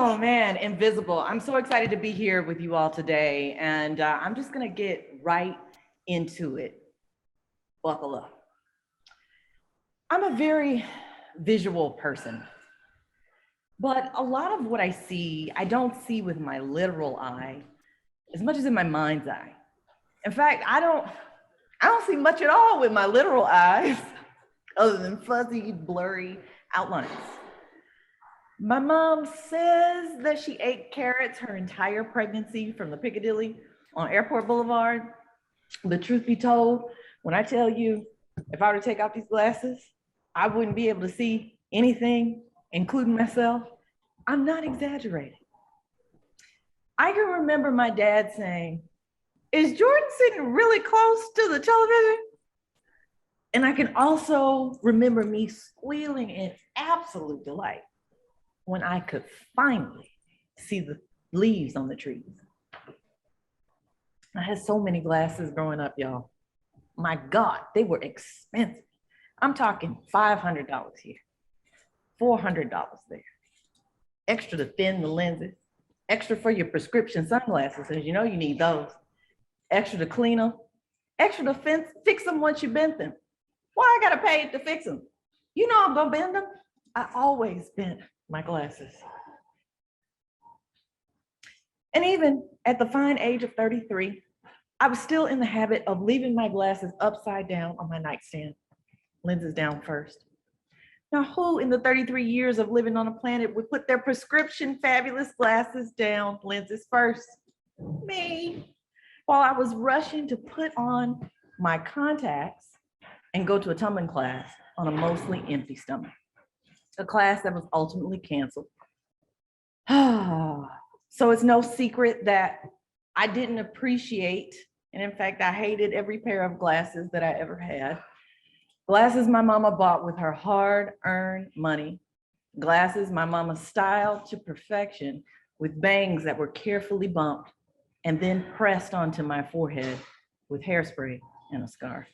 Oh man, invisible. I'm so excited to be here with you all today, and I'm just gonna get right into it. Buckle up. I'm a very visual person, but a lot of what I see, I don't see with my literal eye as much as in my mind's eye. In fact, I don't see much at all with my literal eyes, other than fuzzy, blurry outlines. My mom says that she ate carrots her entire pregnancy from the Piccadilly on Airport Boulevard. But truth be told, when I tell you, if I were to take out these glasses, I wouldn't be able to see anything, including myself. I'm not exaggerating. I can remember my dad saying, "Is Jordan sitting really close to the television?" And I can also remember me squealing in absolute delight when I could finally see the leaves on the trees. I had so many glasses growing up, y'all. My God, they were expensive. I'm talking $500 here, $400 there. Extra to thin the lenses, extra for your prescription sunglasses, because you know you need those. Extra to clean them, extra to fix them once you bent them. Why I gotta pay to fix them? You know I'm gonna bend them. I always bent my glasses. And even at the fine age of 33, I was still in the habit of leaving my glasses upside down on my nightstand, lenses down first. Now, who in the 33 years of living on the planet would put their prescription fabulous glasses down, lenses first? Me. While I was rushing to put on my contacts and go to a tumbling class on a mostly empty stomach, a class that was ultimately canceled. So it's no secret that I didn't appreciate, and in fact, I hated every pair of glasses that I ever had. Glasses my mama bought with her hard-earned money. Glasses my mama styled to perfection with bangs that were carefully bumped and then pressed onto my forehead with hairspray and a scarf.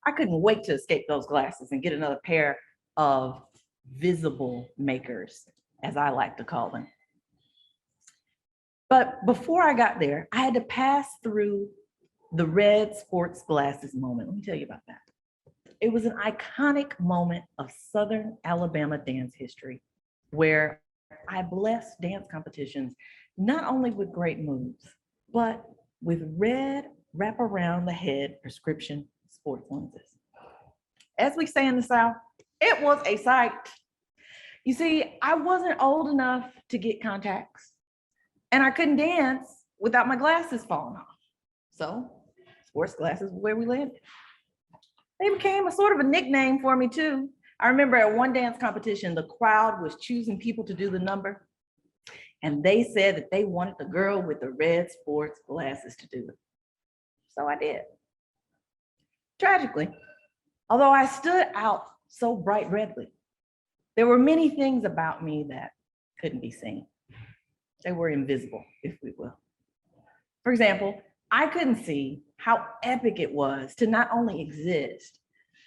I couldn't wait to escape those glasses and get another pair of visible makers, as I like to call them. But before I got there, I had to pass through the red sports glasses moment. Let me tell you about that. It was an iconic moment of Southern Alabama dance history where I blessed dance competitions not only with great moves, but with red wrap around the head prescription sports lenses. As we say in the South, it was a sight. You see, I wasn't old enough to get contacts, and I couldn't dance without my glasses falling off. So, sports glasses were where we landed. They became a sort of a nickname for me too. I remember at one dance competition, the crowd was choosing people to do the number, and they said that they wanted the girl with the red sports glasses to do it. So I did. Tragically, although I stood out so bright redly, there were many things about me that couldn't be seen. They were invisible, if we will. For example, I couldn't see how epic it was to not only exist,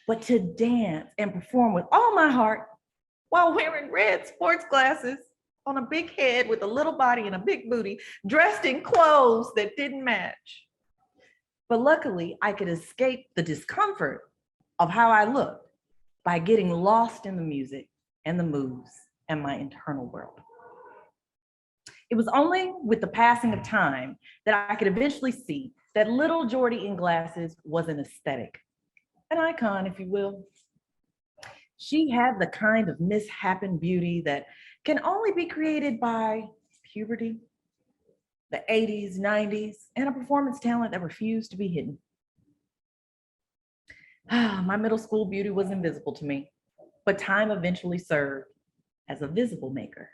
but to dance and perform with all my heart while wearing red sports glasses on a big head with a little body and a big booty, dressed in clothes that didn't match. But luckily, I could escape the discomfort of how I looked by getting lost in the music and the moves and my internal world. It was only with the passing of time that I could eventually see that little Jordy in glasses was an aesthetic, an icon, if you will. She had the kind of mishappen beauty that can only be created by puberty, the 80s, 90s, and a performance talent that refused to be hidden. My middle school beauty was invisible to me, but time eventually served as a visible maker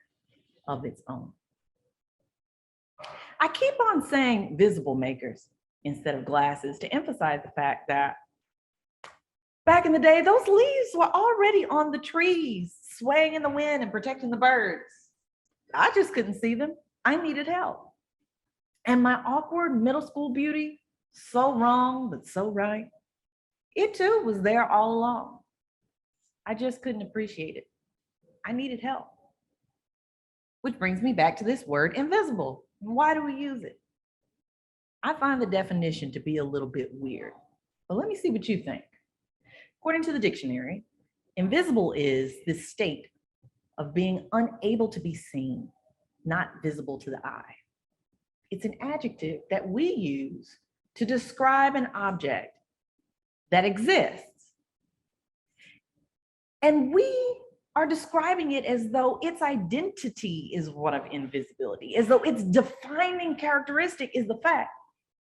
of its own. I keep on saying visible makers instead of glasses to emphasize the fact that back in the day, those leaves were already on the trees, swaying in the wind and protecting the birds. I just couldn't see them. I needed help. And my awkward middle school beauty, so wrong, but so right, it too was there all along. I just couldn't appreciate it. I needed help. Which brings me back to this word invisible. Why do we use it? I find the definition to be a little bit weird, but let me see what you think. According to the dictionary, invisible is this state of being unable to be seen, not visible to the eye. It's an adjective that we use to describe an object that exists. And we are describing it as though its identity is one of invisibility, as though its defining characteristic is the fact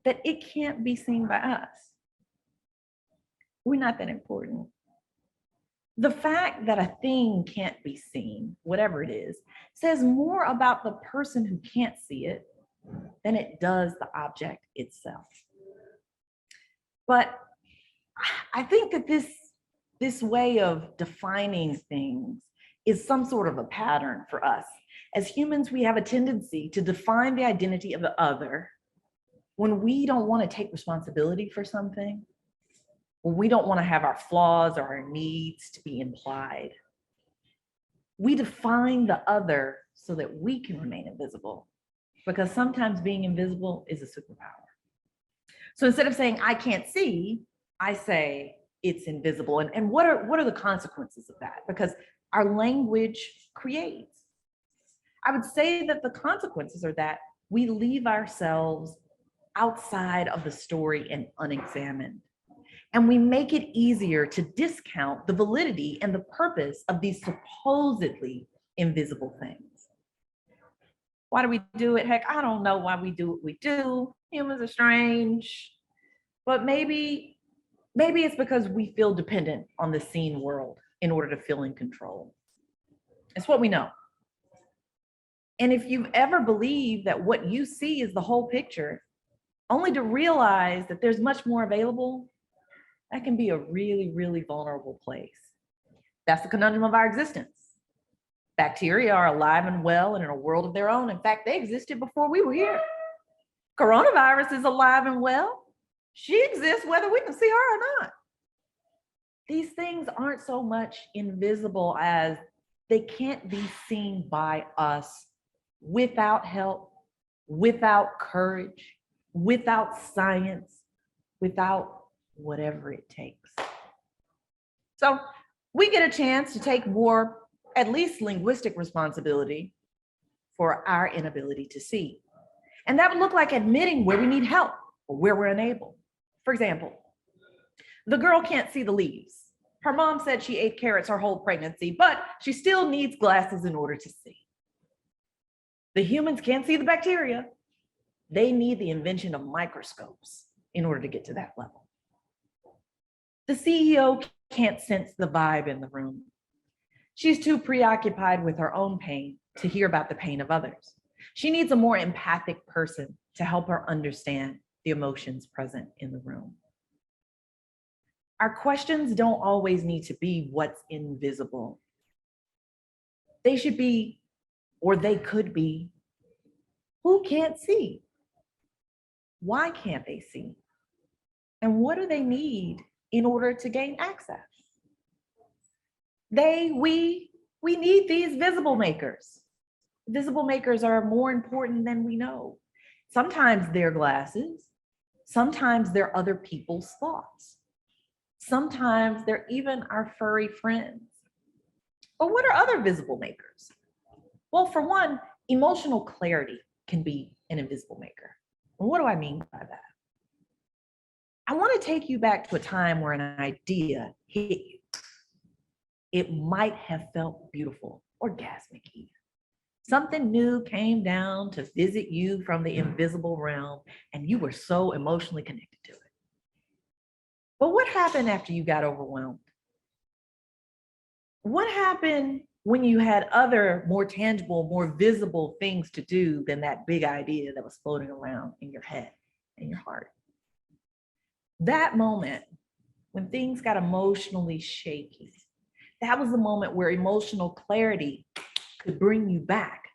that it can't be seen by us. We're not that important. The fact that a thing can't be seen, whatever it is, says more about the person who can't see it than it does the object itself. But I think that this way of defining things is some sort of a pattern for us. As humans, we have a tendency to define the identity of the other when we don't want to take responsibility for something, when we don't want to have our flaws or our needs to be implied. We define the other so that we can remain invisible, because sometimes being invisible is a superpower. So instead of saying, I can't see, I say it's invisible. And what are the consequences of that? Because our language creates. I would say that the consequences are that we leave ourselves outside of the story and unexamined. And we make it easier to discount the validity and the purpose of these supposedly invisible things. Why do we do it? Heck, I don't know why we do what we do. Humans are strange. But maybe it's because we feel dependent on the seen world in order to feel in control. It's what we know. And if you've ever believed that what you see is the whole picture, only to realize that there's much more available, that can be a really, really vulnerable place. That's the conundrum of our existence. Bacteria are alive and well and in a world of their own. In fact, they existed before we were here. Coronavirus is alive and well. She exists whether we can see her or not. These things aren't so much invisible as they can't be seen by us without help, without courage, without science, without whatever it takes. So we get a chance to take more, at least linguistic responsibility for our inability to see. And that would look like admitting where we need help or where we're unable. For example, the girl can't see the leaves. Her mom said she ate carrots her whole pregnancy, but she still needs glasses in order to see. The humans can't see the bacteria. They need the invention of microscopes in order to get to that level. The CEO can't sense the vibe in the room. She's too preoccupied with her own pain to hear about the pain of others. She needs a more empathic person to help her understand the emotions present in the room. Our questions don't always need to be what's invisible. They should be, or they could be, who can't see? Why can't they see? And what do they need in order to gain access? We need these visible makers. Visible makers are more important than we know. Sometimes they're glasses. Sometimes they're other people's thoughts. Sometimes they're even our furry friends. But what are other visible makers? Well, for one, emotional clarity can be an invisible maker. And what do I mean by that? I want to take you back to a time where an idea hit you. It might have felt beautiful, orgasmic even. Something new came down to visit you from the invisible realm, and you were so emotionally connected to it. But what happened after you got overwhelmed? What happened when you had other more tangible, more visible things to do than that big idea that was floating around in your head and your heart? That moment when things got emotionally shaky, that was the moment where emotional clarity could bring you back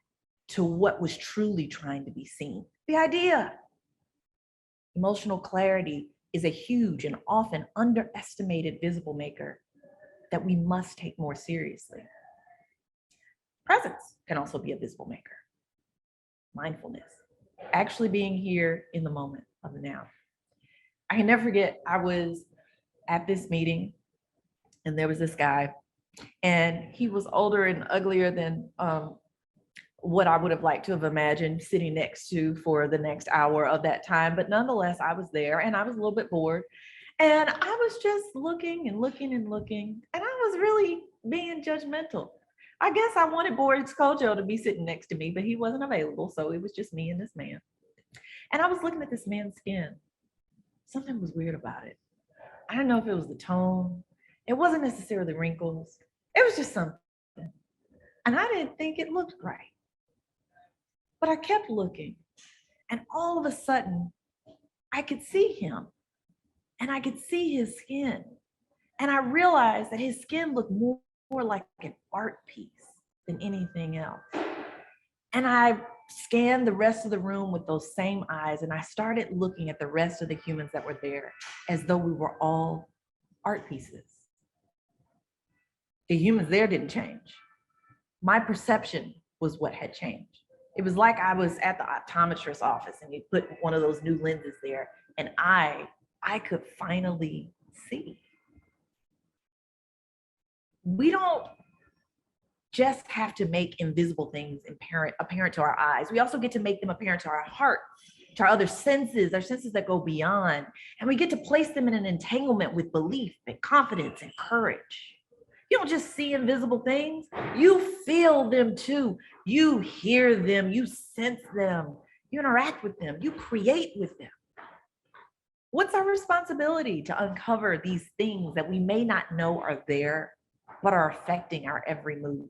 to what was truly trying to be seen. The idea. Emotional clarity is a huge and often underestimated visible maker that we must take more seriously. Presence can also be a visible maker. Mindfulness, actually being here in the moment of the now. I can never forget, I was at this meeting and there was this guy, and he was older and uglier than what I would have liked to have imagined sitting next to for the next hour of that time. But nonetheless, I was there and I was a little bit bored. And I was just looking and looking and looking, and I was really being judgmental. I guess I wanted Boris Kojo to be sitting next to me, but he wasn't available. So it was just me and this man. And I was looking at this man's skin. Something was weird about it. I don't know if it was the tone. It wasn't necessarily wrinkles. It was just something. And I didn't think it looked right. But I kept looking. And all of a sudden, I could see him. And I could see his skin. And I realized that his skin looked more like an art piece than anything else. And I scanned the rest of the room with those same eyes, and I started looking at the rest of the humans that were there as though we were all art pieces. The humans there didn't change. My perception was what had changed. It was like I was at the optometrist's office and he put one of those new lenses there, and I could finally see. We don't just have to make invisible things apparent to our eyes. We also get to make them apparent to our heart, to our other senses, our senses that go beyond. And we get to place them in an entanglement with belief and confidence and courage. You don't just see invisible things, you feel them too. You hear them, you sense them, you interact with them, you create with them. What's our responsibility to uncover these things that we may not know are there, but are affecting our every move?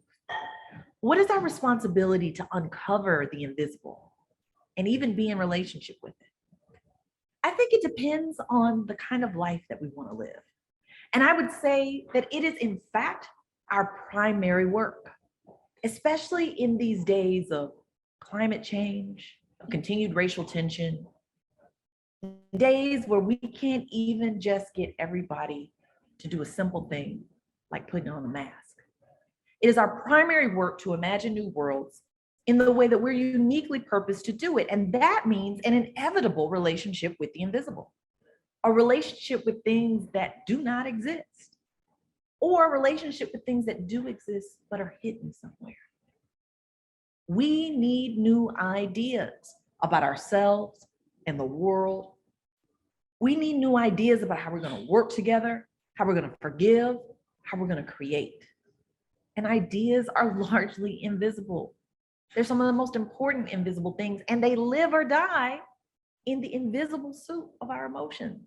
What is our responsibility to uncover the invisible and even be in relationship with it? I think it depends on the kind of life that we want to live. And I would say that it is, in fact, our primary work, especially in these days of climate change, of continued racial tension, days where we can't even just get everybody to do a simple thing like putting on a mask. It is our primary work to imagine new worlds in the way that we're uniquely purposed to do it. And that means an inevitable relationship with the invisible, a relationship with things that do not exist, or a relationship with things that do exist but are hidden somewhere. We need new ideas about ourselves and the world. We need new ideas about how we're going to work together, how we're going to forgive, how we're going to create. And ideas are largely invisible. They're some of the most important invisible things, and they live or die in the invisible soup of our emotions.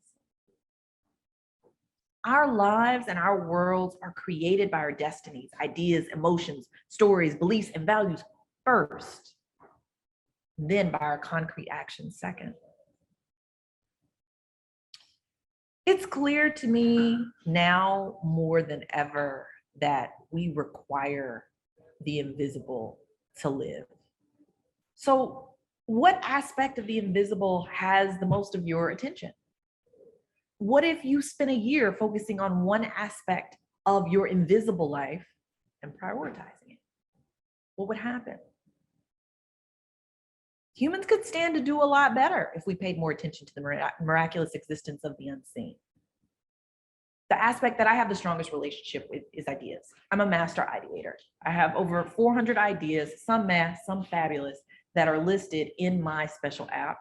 Our lives and our worlds are created by our destinies, ideas, emotions, stories, beliefs, and values first, then by our concrete actions second. It's clear to me now more than ever that we require the invisible to live. So, what aspect of the invisible has the most of your attention? What if you spent a year focusing on one aspect of your invisible life and prioritizing it? What would happen? Humans could stand to do a lot better if we paid more attention to the miraculous existence of the unseen. The aspect that I have the strongest relationship with is ideas. I'm a master ideator. I have over 400 ideas, some math, some fabulous, that are listed in my special app.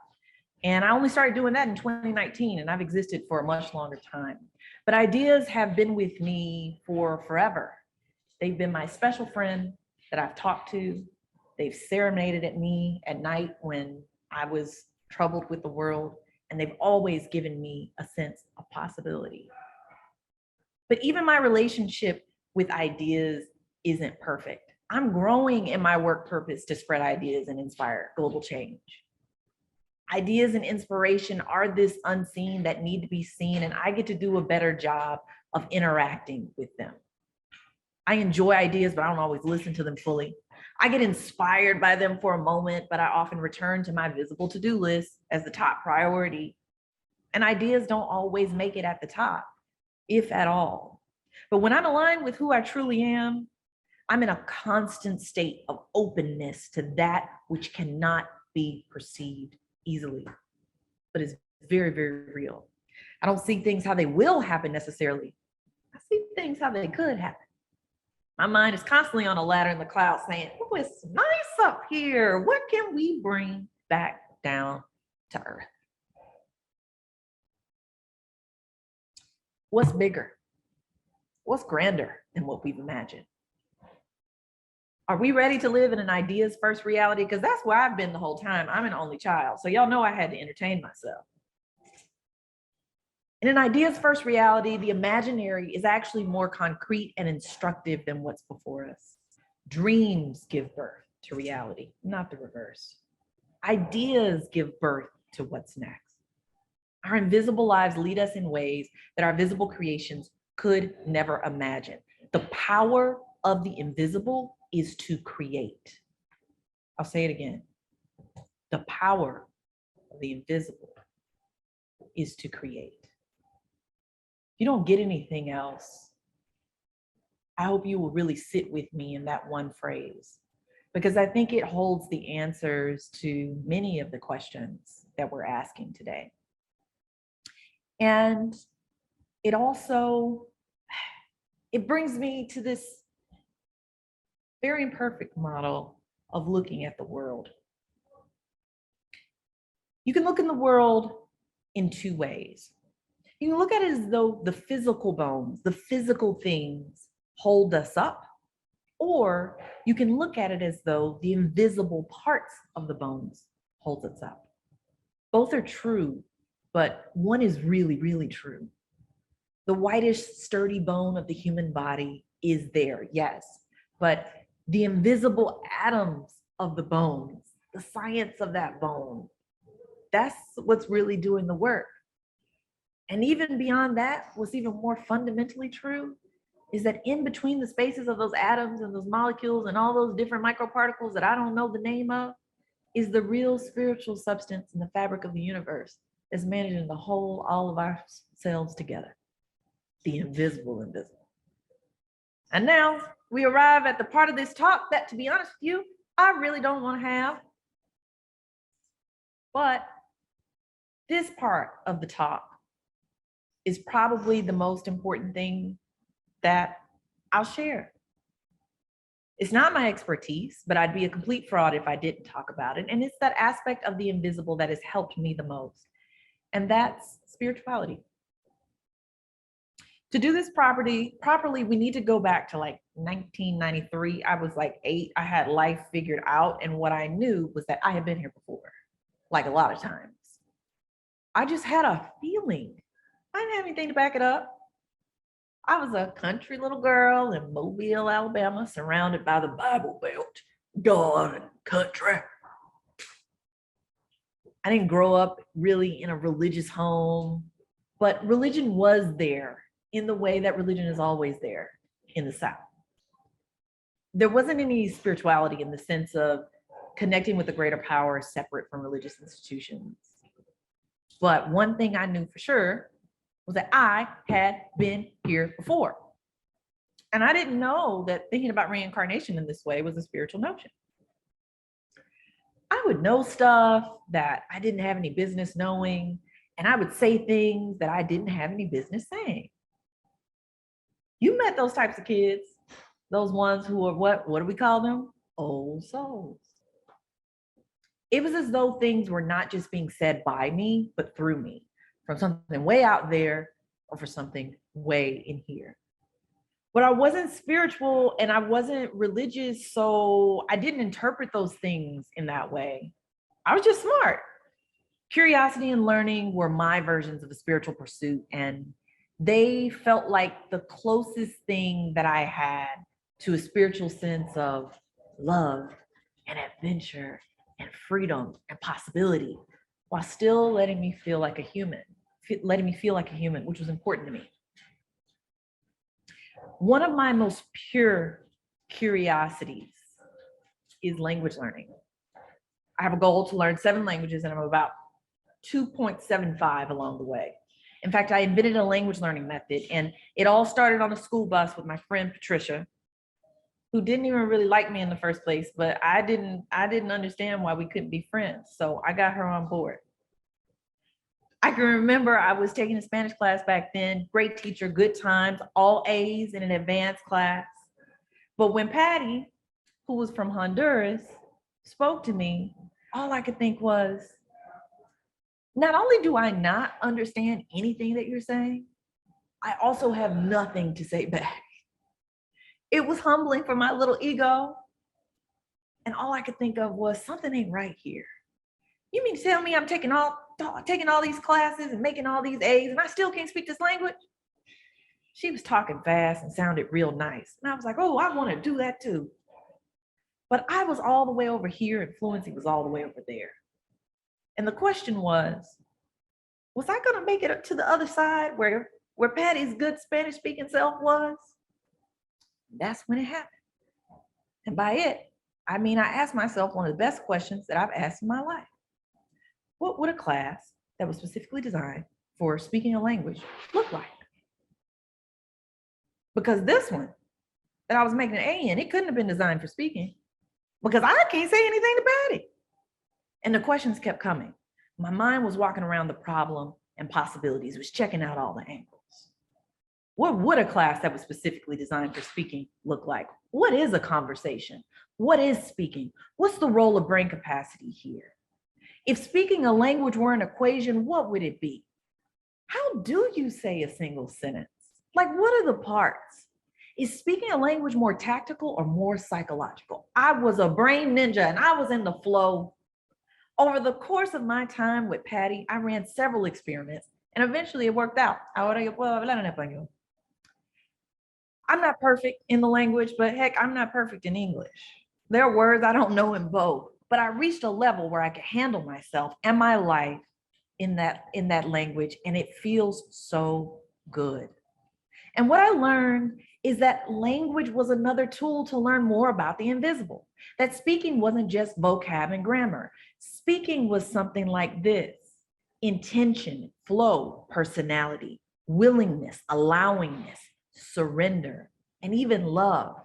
And I only started doing that in 2019, and I've existed for a much longer time. But ideas have been with me for forever. They've been my special friend that I've talked to. They've serenaded at me at night when I was troubled with the world, and they've always given me a sense of possibility. But even my relationship with ideas isn't perfect. I'm growing in my work purpose to spread ideas and inspire global change. Ideas and inspiration are this unseen that need to be seen, and I get to do a better job of interacting with them. I enjoy ideas, but I don't always listen to them fully. I get inspired by them for a moment, but I often return to my visible to-do list as the top priority. And ideas don't always make it at the top, if at all. But when I'm aligned with who I truly am, I'm in a constant state of openness to that which cannot be perceived easily, but is very, very real. I don't see things how they will happen necessarily. I see things how they could happen. My mind is constantly on a ladder in the clouds saying, oh, it's nice up here. What can we bring back down to earth? What's bigger? What's grander than what we've imagined? Are we ready to live in an ideas first reality? Because that's where I've been the whole time. I'm an only child. So y'all know I had to entertain myself. In an ideas first reality, the imaginary is actually more concrete and instructive than what's before us. Dreams give birth to reality, not the reverse. Ideas give birth to what's next. Our invisible lives lead us in ways that our visible creations could never imagine. The power of the invisible is to create. I'll say it again. The power of the invisible is to create. If you don't get anything else, I hope you will really sit with me in that one phrase, because I think it holds the answers to many of the questions that we're asking today. And it also, it brings me to this very imperfect model of looking at the world. You can look in the world in two ways. You can look at it as though the physical bones, the physical things hold us up, or you can look at it as though the invisible parts of the bones hold us up. Both are true, but one is really, really true. The whitish, sturdy bone of the human body is there, yes, but the invisible atoms of the bones, the science of that bone, that's what's really doing the work. And even beyond that, what's even more fundamentally true is that in between the spaces of those atoms and those molecules and all those different microparticles that I don't know the name of, is the real spiritual substance in the fabric of the universe that's managing to hold all of ourselves together. The invisible. And now we arrive at the part of this talk that, to be honest with you, I really don't want to have. But this part of the talk is probably the most important thing that I'll share. It's not my expertise, but I'd be a complete fraud if I didn't talk about it. And it's that aspect of the invisible that has helped me the most. And that's spirituality. To do this properly, we need to go back to like 1993. I was like 8. I had life figured out. And what I knew was that I had been here before, like a lot of times. I just had a feeling. I didn't have anything to back it up. I was a country little girl in Mobile, Alabama, surrounded by the Bible Belt, God and country. I didn't grow up really in a religious home, but religion was there in the way that religion is always there in the South. There wasn't any spirituality in the sense of connecting with a greater power separate from religious institutions. But one thing I knew for sure was that I had been here before. And I didn't know that thinking about reincarnation in this way was a spiritual notion. I would know stuff that I didn't have any business knowing, and I would say things that I didn't have any business saying. You met those types of kids, those ones who are what do we call them? Old souls. It was as though things were not just being said by me, but through me, from something way out there or for something way in here. But I wasn't spiritual and I wasn't religious, so I didn't interpret those things in that way. I was just smart. Curiosity and learning were my versions of a spiritual pursuit, and they felt like the closest thing that I had to a spiritual sense of love and adventure and freedom and possibility, while still letting me feel like a human, which was important to me. One of my most pure curiosities is language learning. I have a goal to learn 7 languages, and I'm about 2.75 along the way. In fact, I invented a language learning method, and it all started on a school bus with my friend Patricia. who didn't even really like me in the first place, but I didn't understand why we couldn't be friends. So I got her on board. I can remember I was taking a Spanish class back then, great teacher, good times, all A's in an advanced class. But when Patty, who was from Honduras, spoke to me, all I could think was, not only do I not understand anything that you're saying, I also have nothing to say back. It was humbling for my little ego. And all I could think of was, something ain't right here. You mean to tell me I'm taking all these classes and making all these A's and I still can't speak this language? She was talking fast and sounded real nice. And I was like, oh, I want to do that too. But I was all the way over here and fluency was all the way over there. And the question was I going to make it up to the other side where Patty's good Spanish speaking self was? That's when it happened. And by it, I mean, I asked myself one of the best questions that I've asked in my life. What would a class that was specifically designed for speaking a language look like? Because this one that I was making an A in, it couldn't have been designed for speaking because I can't say anything to Patty. And the questions kept coming. My mind was walking around the problem and possibilities, was checking out all the angles. What would a class that was specifically designed for speaking look like? What is a conversation? What is speaking? What's the role of brain capacity here? If speaking a language were an equation, what would it be? How do you say a single sentence? Like, what are the parts? Is speaking a language more tactical or more psychological? I was a brain ninja and I was in the flow. Over the course of my time with Patty, I ran several experiments and eventually it worked out. Ahora yo puedo hablar en español. I'm not perfect in the language, but heck, I'm not perfect in English. There are words I don't know in both, but I reached a level where I could handle myself and my life in that language, and it feels so good. And what I learned is that language was another tool to learn more about the invisible, that speaking wasn't just vocab and grammar. Speaking was something like this: intention, flow, personality, willingness, allowingness, surrender, and even love.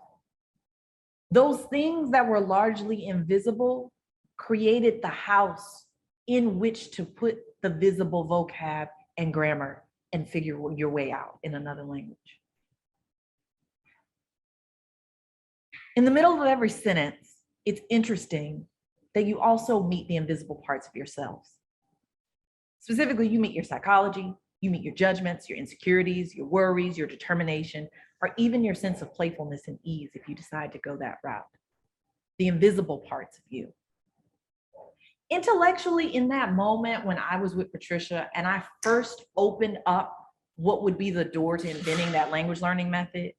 Those things that were largely invisible created the house in which to put the visible vocab and grammar and figure your way out in another language. In the middle of every sentence, it's interesting that you also meet the invisible parts of yourselves. Specifically, you meet your psychology, you meet your judgments, your insecurities, your worries, your determination, or even your sense of playfulness and ease if you decide to go that route. The invisible parts of you. Intellectually, in that moment when I was with Patricia and I first opened up what would be the door to inventing that language learning method,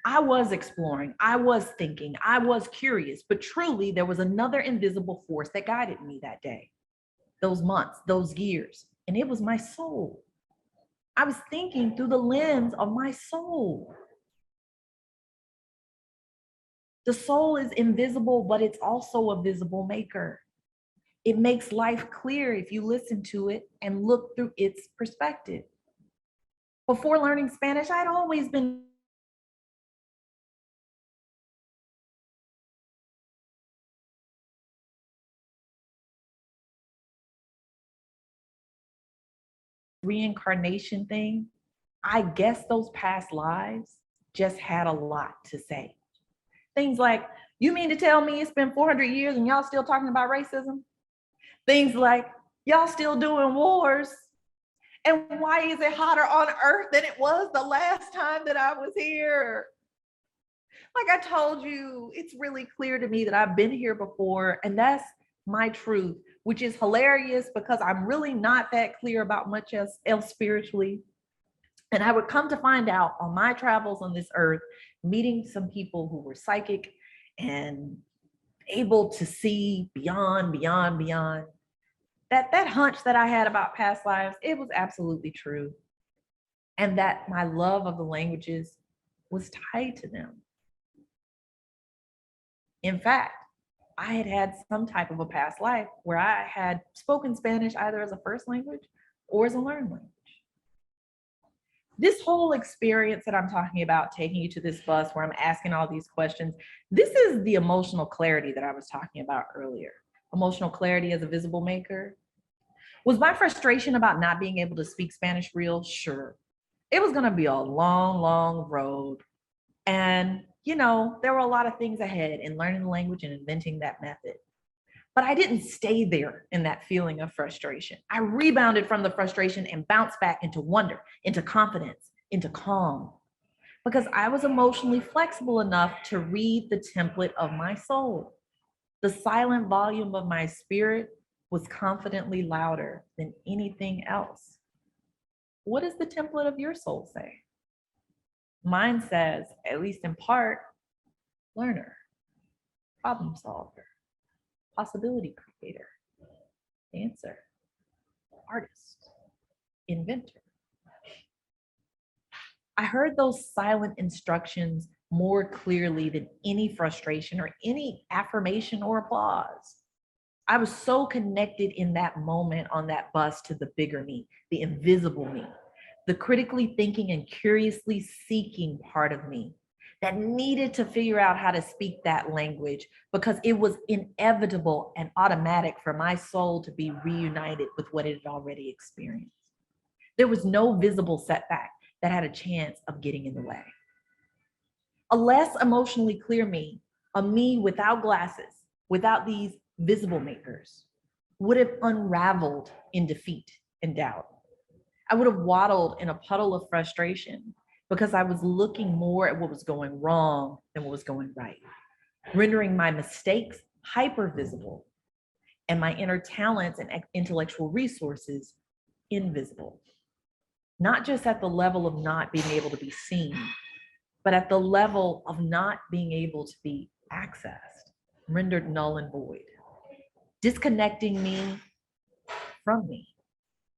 I was exploring, I was thinking, I was curious, but truly there was another invisible force that guided me that day, those months, those years, and it was my soul. I was thinking through the lens of my soul. The soul is invisible, but it's also a visible maker. It makes life clear if you listen to it and look through its perspective. Before learning Spanish, I'd always been reincarnation thing. I guess those past lives just had a lot to say. Things like, you mean to tell me it's been 400 years and y'all still talking about racism? Things like, y'all still doing wars? And why is it hotter on earth than it was the last time that I was here? Like I told you, it's really clear to me that I've been here before, and that's my truth, which is hilarious because I'm really not that clear about much else spiritually. And I would come to find out on my travels on this earth, meeting some people who were psychic and able to see beyond, that hunch that I had about past lives, it was absolutely true. And that my love of the languages was tied to them. In fact, I had some type of a past life where I had spoken Spanish either as a first language or as a learned language. This whole experience that I'm talking about, taking you to this bus where I'm asking all these questions, this is the emotional clarity that I was talking about earlier. Emotional clarity as a visible maker. Was my frustration about not being able to speak Spanish real? Sure. It was going to be a long, long road. And, there were a lot of things ahead in learning the language and inventing that method. But I didn't stay there in that feeling of frustration. I rebounded from the frustration and bounced back into wonder, into confidence, into calm, because I was emotionally flexible enough to read the template of my soul. The silent volume of my spirit was confidently louder than anything else. What does the template of your soul say? Mine says, at least in part, learner, problem solver, possibility creator, dancer, artist, inventor. I heard those silent instructions more clearly than any frustration or any affirmation or applause. I was so connected in that moment on that bus to the bigger me, the invisible me, the critically thinking and curiously seeking part of me that needed to figure out how to speak that language because it was inevitable and automatic for my soul to be reunited with what it had already experienced. There was no visible setback that had a chance of getting in the way. A less emotionally clear me, a me without glasses, without these visible makers, would have unraveled in defeat and doubt. I would have waddled in a puddle of frustration because I was looking more at what was going wrong than what was going right, rendering my mistakes hyper visible and my inner talents and intellectual resources invisible. Not just at the level of not being able to be seen, but at the level of not being able to be accessed, rendered null and void, disconnecting me from me,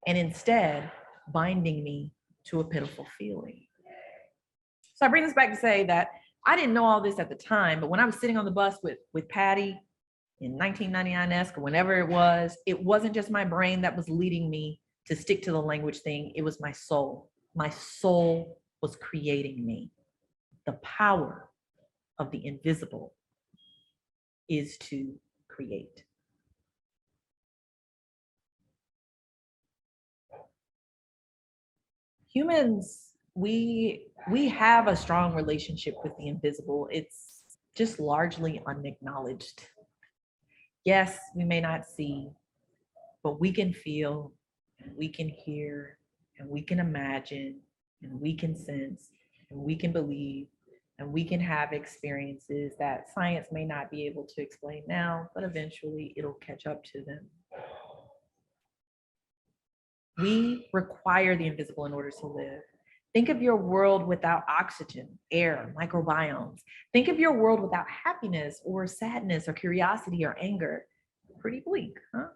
and instead binding me to a pitiful feeling. So I bring this back to say that I didn't know all this at the time, but when I was sitting on the bus with Patty in 1999-esque or whenever it wasn't just my brain that was leading me to stick to the language thing. It was my soul. My soul was creating me. The power of the invisible is to create. Humans, we have a strong relationship with the invisible. It's just largely unacknowledged. Yes, we may not see, but we can feel, and we can hear, and we can imagine, and we can sense, and we can believe, and we can have experiences that science may not be able to explain now, but eventually it'll catch up to them. We require the invisible in order to live. Think of your world without oxygen, air, microbiomes. Think of your world without happiness or sadness or curiosity or anger. Pretty bleak, huh?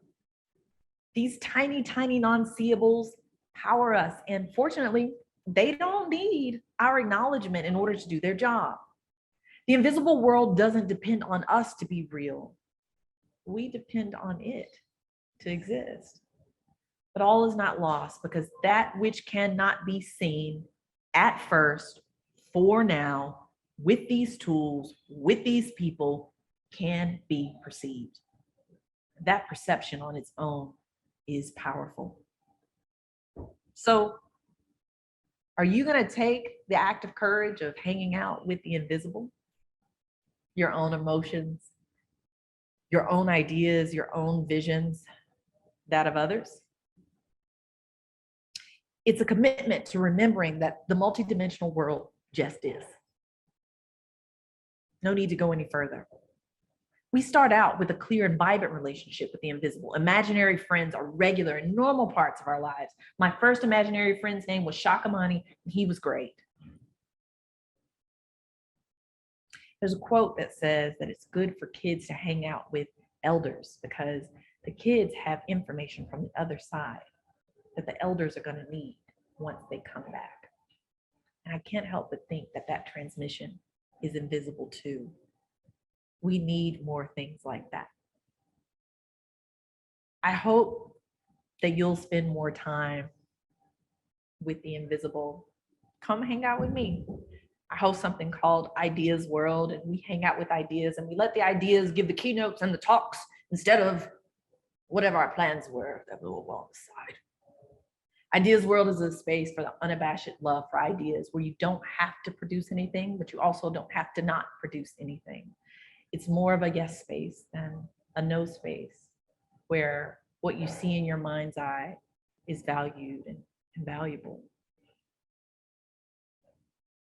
These tiny, tiny non-seeables power us. And fortunately, they don't need our acknowledgement in order to do their job. The invisible world doesn't depend on us to be real. We depend on it to exist. But all is not lost because that which cannot be seen at first, for now, with these tools, with these people, can be perceived. That perception on its own is powerful. So, are you going to take the act of courage of hanging out with the invisible? Your own emotions, your own ideas, your own visions, that of others? It's a commitment to remembering that the multidimensional world just is. No need to go any further. We start out with a clear and vibrant relationship with the invisible. Imaginary friends are regular and normal parts of our lives. My first imaginary friend's name was Shakamani, and he was great. There's a quote that says that it's good for kids to hang out with elders because the kids have information from the other side that the elders are going to need once they come back. And I can't help but think that that transmission is invisible too. We need more things like that. I hope that you'll spend more time with the invisible come hang out with me. I host something called Ideas World, and we hang out with ideas and we let the ideas give the keynotes and the talks instead of whatever our plans were that we were on the side. Ideas World is a space for the unabashed love for ideas where you don't have to produce anything, but you also don't have to not produce anything. It's more of a yes space than a no space where what you see in your mind's eye is valued and valuable.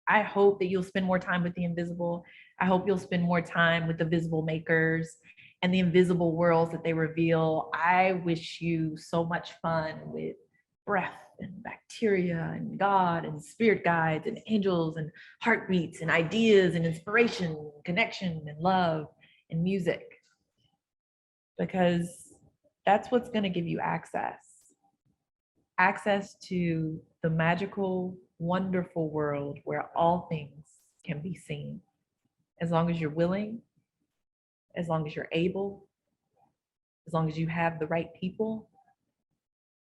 I hope that you'll spend more time with the invisible. I hope you'll spend more time with the visible makers and the invisible worlds that they reveal. I wish you so much fun with breath and bacteria and God and spirit guides and angels and heartbeats and ideas and inspiration, and connection and love and music, because that's what's going to give you access to the magical, wonderful world where all things can be seen. As long as you're willing, as long as you're able, as long as you have the right people,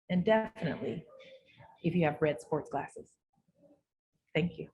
and definitely if you have red sports glasses. Thank you.